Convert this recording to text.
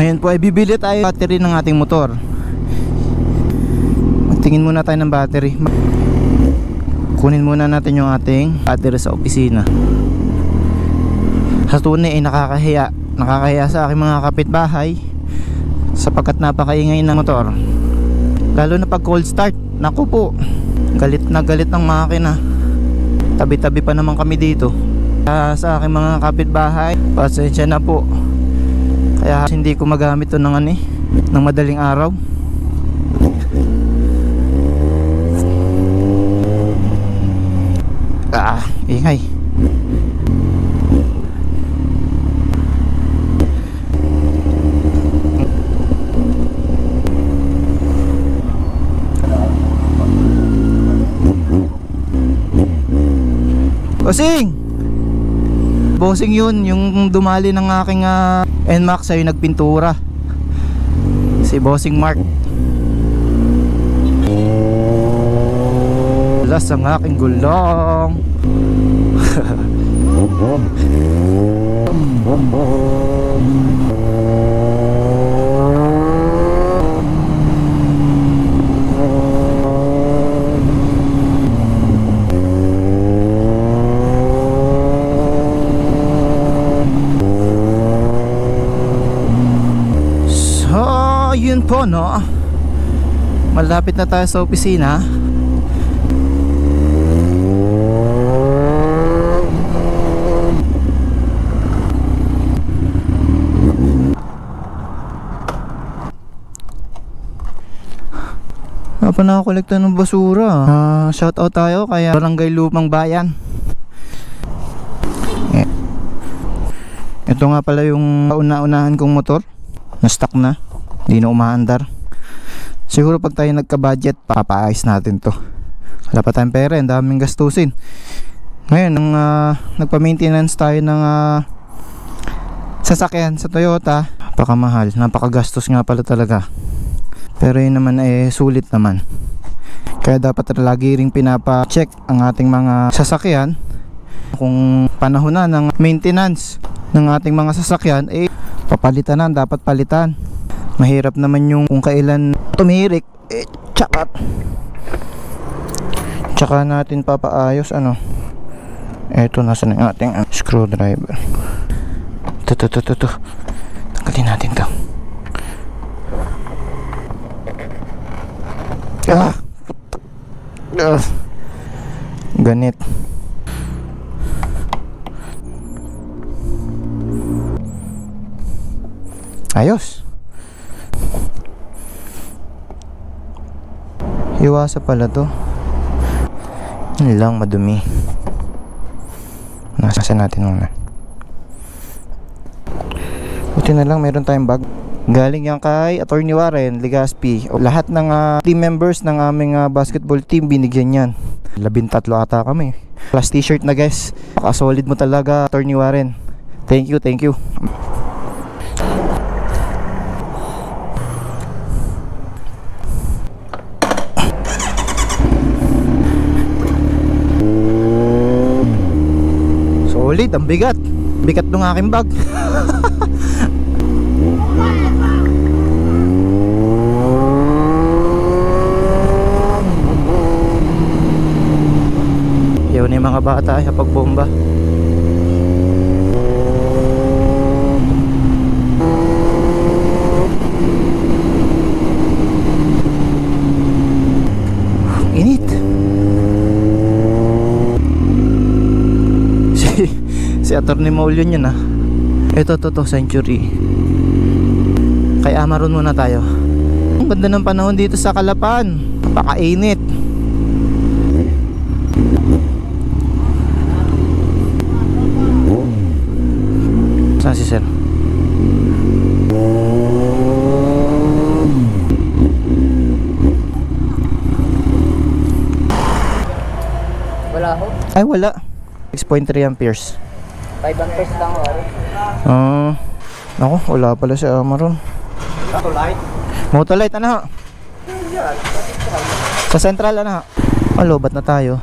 Ngayon po ay bibili tayo battery ng ating motor. Tingin muna tayo ng battery. Kunin muna natin yung ating battery sa opisina. Sa tunay ay nakakahiya sa aking mga kapitbahay sapagkat napakaingay ng motor, lalo na pag cold start. Naku po, galit na galit ang makina. Tabi-tabi pa naman kami dito. Sa aking mga kapitbahay, pasensya na po. Kaya hindi ko magamit ito ng madaling araw. Ingay. Bossing yun, yung dumali ng aking NMAX ay nagpintura, si Bossing Mark. Las ang aking gulong. Yun po, no, malapit na tayo sa opisina. Nakakolekta ng basura. Shout out tayo kaya Barangay Lumang Bayan. Ito nga pala yung una-unahan kong motor, na stock na, hindi na umaandar. Siguro pag tayo nagka-budget, papaayos natin to. Wala pa tayong pera, ang daming gastusin. Ngayon, nung nagpa-maintenance tayo ng sasakyan sa Toyota, napakamahal, napakagastos nga pala talaga. Pero yun naman ay sulit naman. Kaya dapat lagi ring pinapa-check ang ating mga sasakyan. Kung panahon na ng maintenance ng ating mga sasakyan, papalitan na, dapat palitan. Mahirap naman yung kung kailan tumirik, tsaka natin papaayos. Eto, nasa na yung ating screwdriver. Ito. Tanggalin natin to. Ganit. Ayos. Iwasa pala to. Yun lang, madumi. Nasa natin muna. Buti na lang meron tayong bag. Galing yan kay Attorney Warren Legaspi. Lahat ng team members ng aming basketball team binigyan yan. 13 ata kami. Plus t-shirt na, guys. Solid mo talaga, Attorney Warren. Thank you. Solid, ang bigat. Bigat ng aking bag. Yaw na yung mga bata sa pagbomba. Init. Si Attorney Maulion yun. Ito Century. Kay Amaron muna tayo. Ang ganda ng panahon dito sa Calapan. Napakainit. Saan si sir? Wala ho? Ay, wala. 6.3 amperes. 5 amperes lang ho. Ako, wala pala si Amaron. Motolite, ano? Sa central, ano? Lobat na tayo.